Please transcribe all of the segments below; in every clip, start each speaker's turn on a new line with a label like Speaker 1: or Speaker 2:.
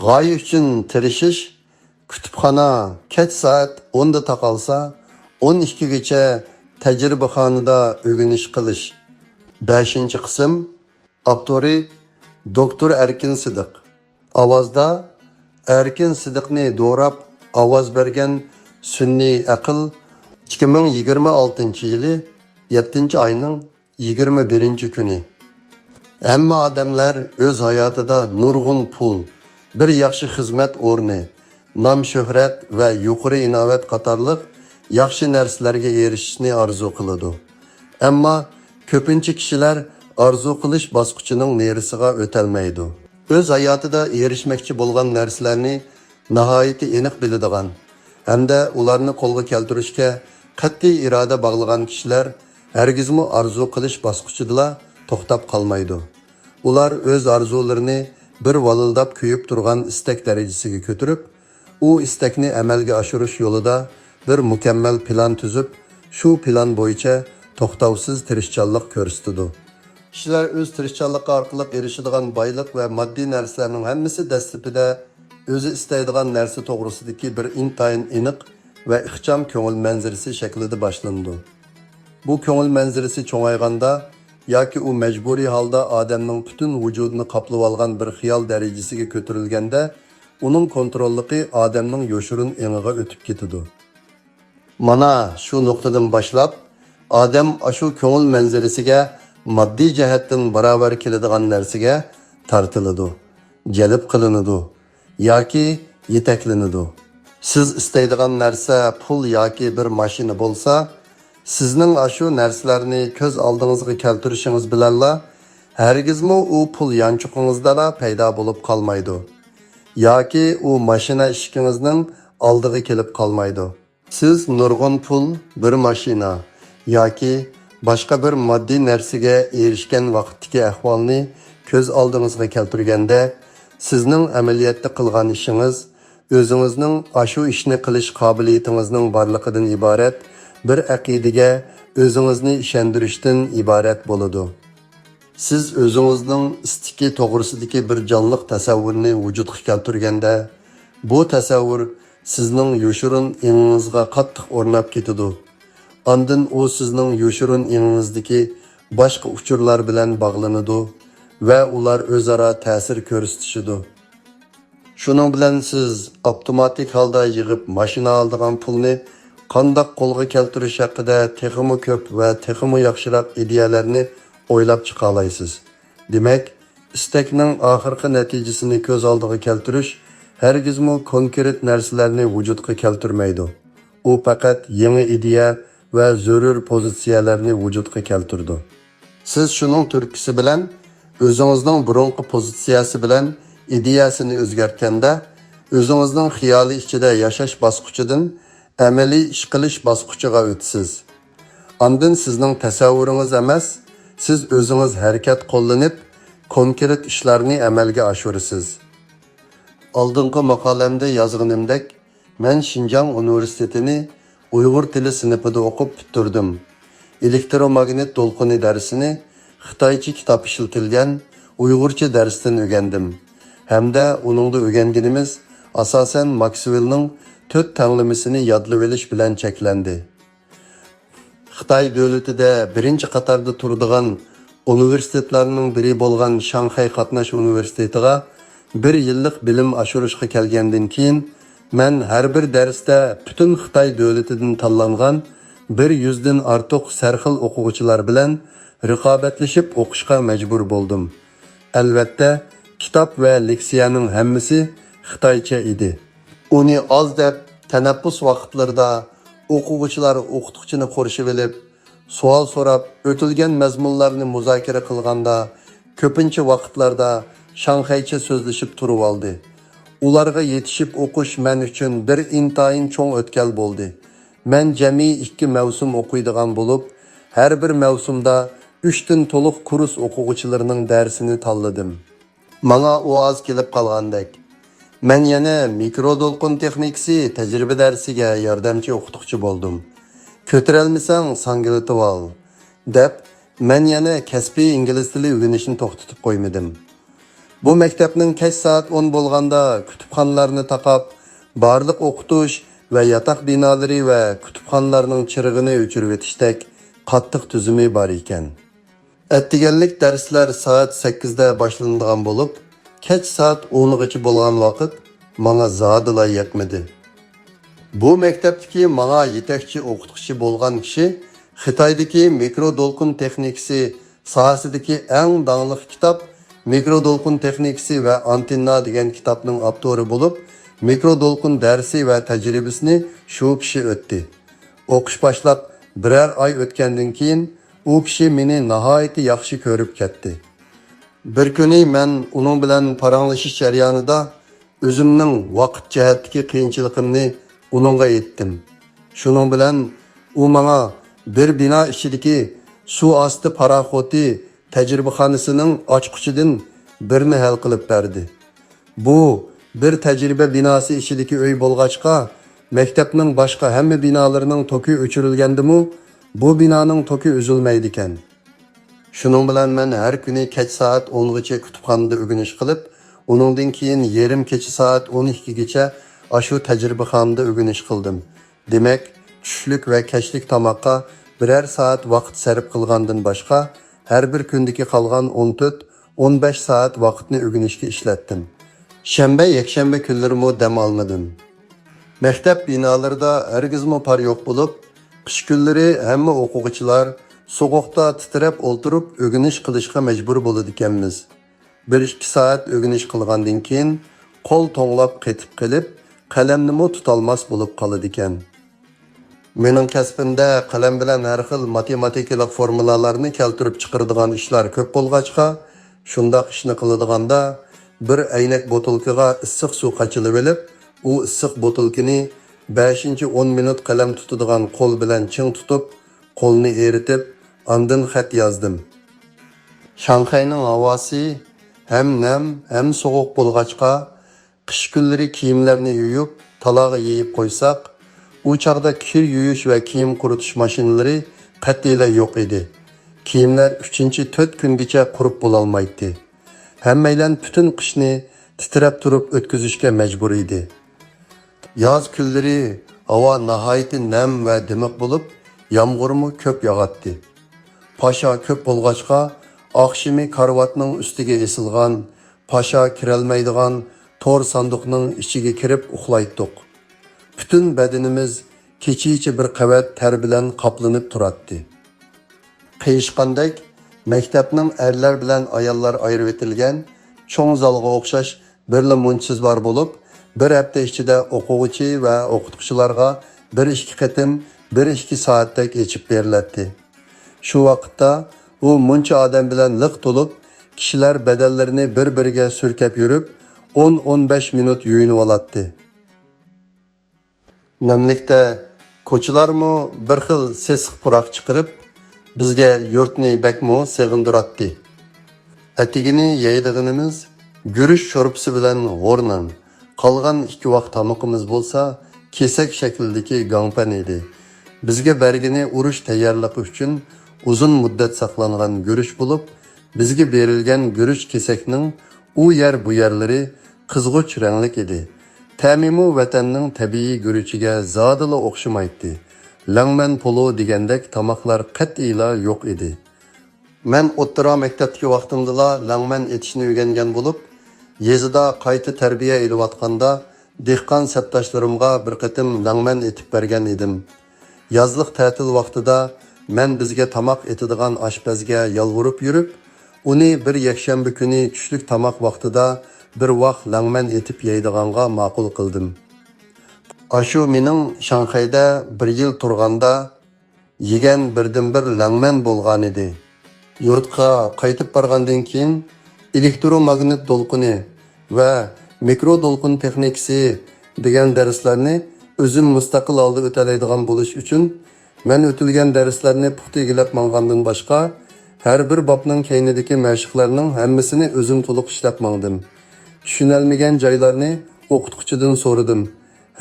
Speaker 1: G'oya uchun tirishish, kutubxona kech soat 10 da taqalsa, 12 gacha tajribaxonada o'rganish qilish. 5-qism. Avtori Doktor Erkin Sidiq. Ovozda Erkin Sidiqni do'rab ovoz bergan Sunniy aql 2026-yili 7-oyning 21-kuni. Hamma odamlar o'z hayotida nurg'un pul, bir yaxshi xizmat o'rni, nom shuhrat va yuqori inovat qatorliq yaxshi narsalarga erishishni orzu qiladi. Ammo ko'pincha kishilar orzu qilish bosqichining nerisiga o'tolmaydi. O'z hayotida erishmoqchi bo'lgan narsalarni nihoyatda aniq biladigan hamda ularni qo'lga keltirishga qat'iy iroda bog'lagan kishilar hargizmi orzu qilish bosqichida to'xtab qolmaydi. Ular o'z orzularini bir valildab kuyib turgan istak darajasiga ko'tarib, u istakni amalga oshirish yo'lida bir mukammal plan tuzib, shu plan bo'yicha to'xtovsiz tirishchanlik ko'rsatadi. Kishilar o'z tirishchanligi orqali erishadigan boylik va moddiy narsalarning hammasi dastlabida o'zi istaydigan narsa to'g'risidagi bir intayin aniq va ixcham ko'ngil manzarasi shaklida boshlandi. Bu ko'ngil manzarasi cho'ng'ayganda yoki u majburiy holda odamning butun vujudini qoplab olgan bir xiyol darajasiga ko'tarilganda, uning kontrolligi odamning yoshirin engiga o'tib ketadi. Mana shu nuqtadan boshlab odam shu ko'ngil manzarasiga moddiy jihatdan barobar keladigan narsaga tortiladi, jalb qilinadi yoki yetaklanadi. Siz istaydigan narsa pul yoki bir mashina bo'lsa, sizning shu narsalarni ko'z oldingizga keltirishingiz bilanla hargizmi u pul yanchuqingizda paydo bo'lib qolmaydi yoki u mashina ishingizning oldiga kelib qolmaydi. Siz nurg'un pul, bir mashina yoki boshqa bir moddiy narsaga erishgan vaqtdagi ahvolni ko'z oldingizga keltirganda, sizning amaliyotda qilgan ishingiz o'zingizning shu ishni qilish qobiliyatingizning borligidan iborat bir aqidaga o'zingizni ishontirishdan iborat bo'ladi. Siz o'zingizning istiki to'g'risidagi bir jonliq tasavvurni vujudga keltirganda, bu tasavvur sizning yoshirin engingizga qattiq o'rnab ketadi. Ondan u sizning yoshirin engingizdagi boshqa uchurlar bilan bog'lanadi va ular o'zaro ta'sir ko'rsatishadi. Shuning bilan siz avtomatik holda yig'ib mashina oladigan pulni qandoq qo'lga keltirish haqida texmi ko'p va texmi yaxshiroq ideyalarni o'ylab chiqa olasiz. Demak, istakning oxirgi natijasini ko'z oldiga keltirish hargizmi konkret narsalarni vujudga keltirmaydi. U faqat yangi ideya va zarur pozitsiyalarni vujudga keltirdi. Siz shuning turkisi bilan o'zingizning burunqi pozitsiyasi bilan ideyasini o'zgartganda, o'zingizning xiyoli ichida yashash bosqichidan amaliy ish qilish bosqichiga o'tasiz. Ondan sizning tasavvuringiz emas, siz o'zingiz harakat qo'llanib, konkret ishlarni amalga oshirasiz. Oldingi maqolamda yozganimdek, men Xinjiang universitetini Uyg'ur tili sinfida o'qib bitirdim. Elektromagnit to'lqini darsini Xitoycha kitob ishlatilgan Uyg'urcha darsdan o'rgandim. Hamda uningda o'rganganimiz asosan Maxwell'ning 4 tanlamasini yodlab olish bilan cheklandi. Xitoy davlatida birinchi qatorda turadigan universitetlarning biri bo'lgan Shanxay qatnash universitetiga 1 yillik bilim oshirishga kelgandan keyin men har bir darsda butun Xitoy davlatidan tanlangan 100 dan ortiq sarxil o'quvchilar bilan raqobatlashib o'qishga majbur bo'ldim. Albatta, kitob va leksiyaning hammasi Xitoycha edi. Uni oz deb tanaffus vaqtlarida o'quvchilar o'qituvchini qo'rishib olib, savol so'rab, o'tilgan mazmunlarni muzokara qilganda ko'pincha vaqtlarda Shanxaycha so'zlashib turib oldi. Ularga yetishib o'qish men uchun bir intayin cho'ng o'tkal bo'ldi. Men jami 2 mavsum o'qiydigan bo'lib, har bir mavsumda 3 dan to'liq kurs o'quvchilarining darsini tanladim. Menga u oz kelib qolgandek. Men yana mikrodolqin texnikasi tajriba darsiga yordamchi o'qituvchi bo'ldim. Ko'tarolmasang sangilitib ol, deb men yana kasbiy ingliz tili o'rganishni to'xtatib qo'ymadim. Bu maktabning kech soat 10 bo'lganda kutubxonalarni taqab, barliq o'qitish va yotoq binolari va kutubxonalarning chirig'ini o'chirib etishdek qattiq tuzumi bor ekan. Attiganlik darslar soat 8 da boshlanadigan bo'lib, kech soat 10 gacha bo'lgan vaqt menga zodila yetmadi. Bu maktabdagi menga yetakchi o'qituvchi bo'lgan kishi Xitoydagi mikrodolqin texnikasi sohasidagi eng dangli kitob Mikrodolqin texnikasi va antenna degan kitobning avtori bo'lib, mikrodolqin darsi va tajribasini shu kishi o'tdi. O'qish boshlab biror oy o'tgandan keyin u kishi meni nihoyat yaxshi ko'rib ketdi. Bir kuni men uning bilan paranglashish jarayonida o'zimning vaqt jihatdagi qiyinchiligimni uningga aytdim. Shuning bilan u menga bir bino ichidagi suv osti paraxoti tajribaxonasining ochqichidan birini hal qilib berdi. Bu bir tajriba binosi ichidagi uy bo'lg'achqa, maktabning boshqa hamma binolarining toki o'chirilgandimi, bu binoning toki uzilmaydi ekan. Shuning bilan men har kuni kech soat 10 gacha kutubxonada o'rganish qilib, uningdan keyin yarim kecha soat 12 gacha ashu tajribaxonada o'rganish qildim. Demak, tushlik va kechlik tomoqqa biror soat vaqt sarf qilgandan boshqa har bir kundagi qolgan 14-15 soat vaqtni o'rganishga ishlatdim. Shanba, yakshanba kunlarimi dam olmadim. Maktab binolarida hargizmi par yo'q bo'lib, qish kunlari hamma o'quvchilar sovuqda titrab o'ltirib o'rganish qilishga majbur bo'ladi ekanmiz. 1-2 soat o'rganish qilgandan keyin qo'l to'nglab ketib qilib, qalamni tutolmas bo'lib qoladi ekan. Mening kasbimda qalam bilan har xil matematikalik formulalarni keltirib chiqaradigan ishlar ko'p bo'lg'achqa, shundoq ishni qiladiganda bir aynak botilkaga issiq suv qachilib olib, u issiq botilkani 5-10 minut qalam tutadigan qo'l bilan ching tutib, qo'lni eritib, ondan xat yozdim. Shanxayning havosi ham nam, ham sovuq bo'lg'achqa, qish kunlari kiyimlarni yuyib, talaga yeyib qo'ysak, u chaqda kir yuyish va kiyim quritish mashinalari qat'iyan yo'q edi. Kiyimlar 3-4 kungacha qurib bo'la olmaydi. Hammaylar butun qishni titrab turib o'tkazishga majbur edi. Yoz kunlari havo nihoyat nam va dimiq bo'lib, yomg'irmi ko'p yog'atdi. Pasha ko'p bo'lg'achqa, oqshimi karvatning ustiga esilgan, pasha kirolmaydigan to'r sanduqning ichiga kirib uxlaydik. Bütün bedenimiz kechicha bir qavat ter bilan qoplanib turardi. Qiyishqandek maktabning erlar bilan ayollar ayirib etilgan cho'ng zalga o'xshash birla munchiz bor bo'lib, bir hafta ichida o'quvchi va o'qituvchilarga 1-2 qatim 1-2 soatdek yechib beriladi. Shu vaqtda u muncha odam bilan liq to'lib, kishilar badallarini bir-biriga surkab yurib, 10-15 minut yuyinib oladi. Namlikda ko'chalarmi bir xil sesiq puroq chiqarib, bizga yurtni bakmo seg'indiratdi. Atigini yeydiganimiz guruch sho'rpisi bilan o'rnan. Qolgan 2 vaqt tamoqimiz bo'lsa, kesak shaklidagi gangpan edi. Bizga bergini urush tayyorligi uchun uzun muddat saqlangan guruch bo'lib, bizga berilgan guruch kesakning u yer bu yerlari qizg'uch ranglik edi. Ta'mimu vatanning tabiiy guruchiga zodila o'xshamaydi. Langman polo degandek tamoqlar qat'iyla yo'q edi. Men o'ttira maktabdagi vaqtimda langman etishni o'rgangan bo'lib, yezida qayta tarbiya elayotganda dehqon sabdoshlarimga bir qatim langman etib bergan edim. Yozliq ta'til vaqtida men bizga tamoq etadigan oshpazga yolg'irib yurib, uni bir yakshanba kuni tushlik tamoq vaqtida bir vaqt langman etib yeydiganga ma'qul qildim. Ashu mening Shanxayda 1 yil turganda yegan birdan-bir langman bo'lgan edi. Yurtqa qaytib borgandan keyin elektromagnit to'lqini va mikrodolqin texnikasi degan darslarni o'zim mustaqil holda o'talaydigan bo'lish uchun men o'tilgan darslarni puxta egilab mangandan boshqa har bir bobning keynidagi mashqlarning hammasini o'zim to'liq ishlab mangdim. Tushunilmagan joylarni o'qituvchidan so'radim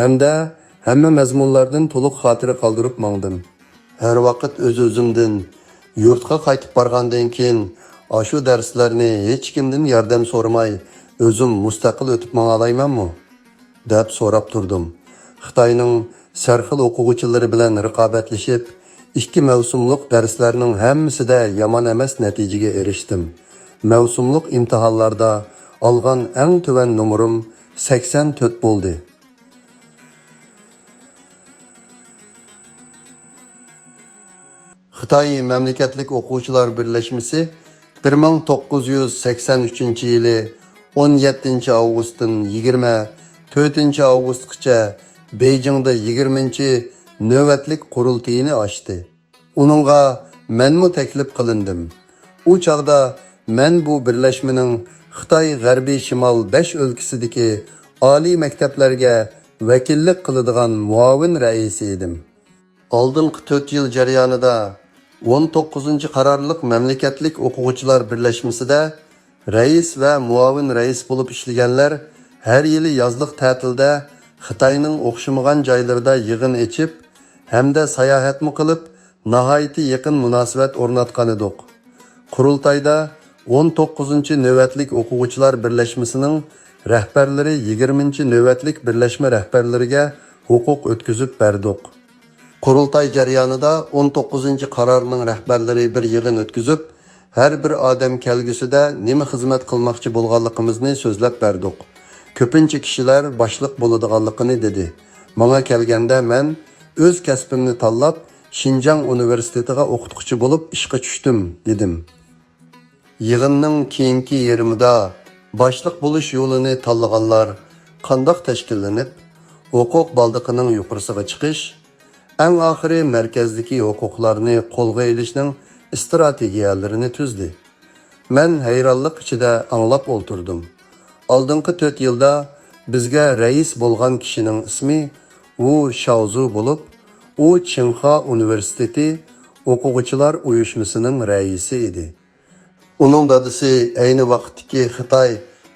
Speaker 1: hamda hamma mazmunlardan to'liq xotira qoldirib mangdim. Har vaqt o'z-o'zimdan yurtqa qaytib borgandan keyin Aşu derslerini hech kimden yordam so'ramay, o'zim mustaqil o'tib manalaymanmi? deb so'rab turdim. Xitoyning sarxil o'quvchilari bilan raqobatlashib, 2 mavsumlik darslarning hammasida yomon emas natijaga erishdim. Mavsumlik imtihonlarda olgan eng tuvan nomerim 84 bo'ldi. Xitoy Mamlakatlik O'quvchilar Birlashmasi 1983-yili 17-avgustdan 24-avgustgacha Beijingda 20-navbatlik qurultayini ochdi. Uningga menmu taklif qilindim. U chaqda men bu birlashmaning Xitoy G'arbiy Shimol 5 o'lkasidagi oliy maktablarga vakillik qiladigan muavin raisi edim. Oldingi 4 yil jarayonida 19-qarorliq Mamlakatlik O'quvchilar Birlashmasida rais va muavin rais bo'lib ishlaganlar har yili yozliq ta'tilda Xitoyning o'xshamagan joylarida yig'in echib hamda sayohatmi qilib, nihoyatda yaqin munosabat o'rnatgan edik. Qurultayda 19-navbatlik O'quvchilar Birlashmasining rahbarlari 20-navbatlik birlashma rahbarlariga huquq o'tkazib berdik. Qurultay jarayonida 19-qarorning rahbarlari bir yig'in o'tkazib, har bir odam kelgusida nima xizmat qilmoqchi bo'lganligimizni so'zlab berdik. Ko'pincha kishilar boshliq bo'ladiganligini dedi. Menga kelganda men o'z kasbimni tanlab, Xinjiang universitetiga o'qituvchi bo'lib ishga tushdim, dedim. Yig'inning keyingi yerimida boshliq bo'lish yo'lini tanlaganlar qandoq tashkillanib, huquq baldiqining yuqorisiga chiqish, eng oxiri markazdagi huquqlarni qo'lga olishning strategiyalarini tuzdi. Men hayronlik ichida anglab o'tirdim. Oldingi 4 yilda bizga rais bo'lgan kishining ismi Wu Shaozu bo'lib, u Tsinghua universiteti o'quvchilar uyushmasining raisi edi. Uning dadasi ayni vaqtdagi Xitoy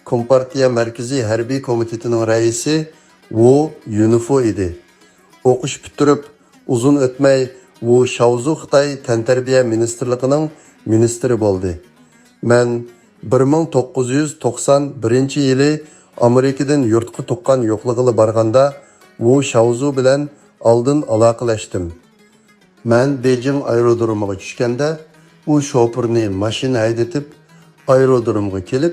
Speaker 1: Kompartiya Markaziy harbiy komitetining raisi Wu Yunfu edi. O'qish bitirib, uzun o'tmay Wu Shaozu Xitoy Tantarbiya ministrligining ministri bo'ldi. Men 1991-yili Amerikadan yurtga tuqqan yo'qlig'ili borganda Wu Shaozu bilan oldin aloqalashdim. Men Beijing aerodromiga tushganda u shofirni mashina haydatib aerodromga kelib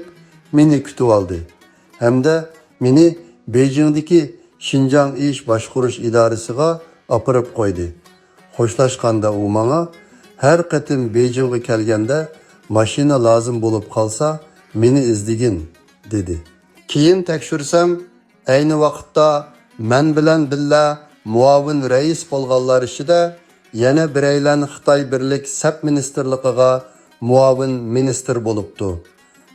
Speaker 1: meni kutib oldi. Hamda meni Beijingdagi Xinjiang ish boshqarish idorasiga apirib qo'ydi. Xo'shlashganda u menga har qatim Beijingga kelganda mashina lozim bo'lib qolsa, meni izdigin, dedi. Keyin tekshirsam, ayni vaqtda men bilan billa muavin rais bo'lganlar ichida yana biraylan Xitoy Birlik sap ministerligiga muavin ministr bo'libdi.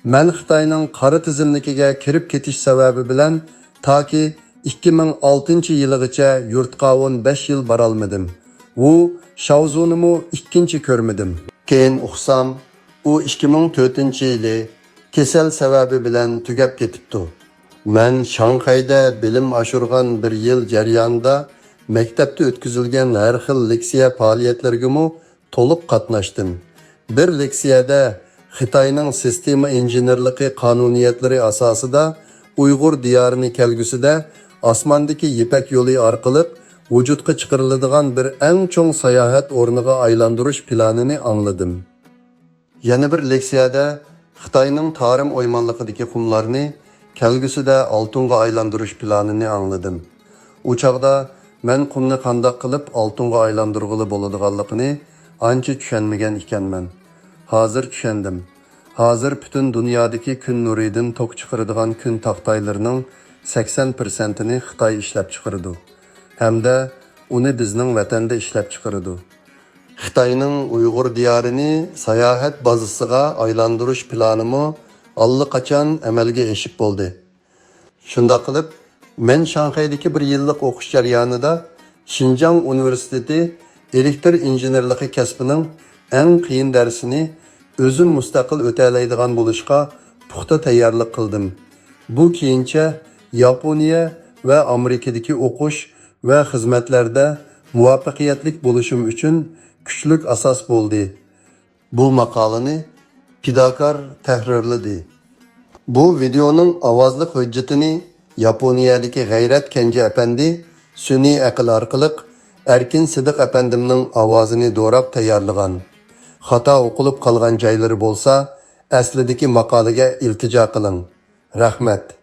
Speaker 1: Men Xitoyning qora tizimligiga kirib ketish sababi bilan toki 2006-yilgacha yurtga 15 yil bora olmadim. U Shaozunimi ikkinchi ko'rmadim. Keyin uqsam, u 2004-yili kasal sababi bilan tugab ketibdi. Men Shanxayda bilim oshirgan bir yil jarayonida maktabda o'tkazilgan har xil leksiya faoliyatlariga to'liq qatnashdim. Bir leksiyada Xitoyning sistema injenerligi qonuniyatlari asosida Uyg'ur diyorini kelgusida osmondagi Ipak yo'li orqali vujudga chiqariladigan bir eng cho'ng sayohat o'rniga aylantirish planini angladim. Yana bir leksiyada Xitoyning Tarim o'ymonligidagi qumlarni kelgusida oltinga aylantirish planini angladim. U chaqda men qumni qandoq qilib oltinga aylantirg'ili bo'ladiganligini ancha tushunmagan ekanman. Hozir tushundim. Hozir butun dunyodagi kun nuridan tok chiqaradigan kun taqtoylarining 80%ni Xitoy ishlab chiqaradi. Hamda uni bizning vatanda ishlab chiqaradi. Xitoyning Uyg'ur diyorini sayohat bazasiga aylantirish planimi allaqachon amalga oshib bo'ldi. Shunda qilib, men Shanxaydagi bir yillik o'qish jarayonida Xinjiang universiteti elektr injenerligi kasbining eng qiyin darsini o'zim mustaqil o'talaydigan bo'lishga puxta tayyorlik qildim. Bu keyincha Yaponiya va Amerikadagi o'qish va xizmatlarda muvaffaqiyatli bo'lishim uchun kuchli asos bo'ldi. Bu maqolani fidokor tahrirladi. Bu videoning ovozli hujjatini Yaponiyadagi G'ayrat Kenja apandi sun'iy aql orqali Erkin Sidiq apandimning ovozini do'rab tayyorlagan. Xato o'qilib qolgan joylari bo'lsa, aslidagi maqolaga iltijo qiling. Rahmat.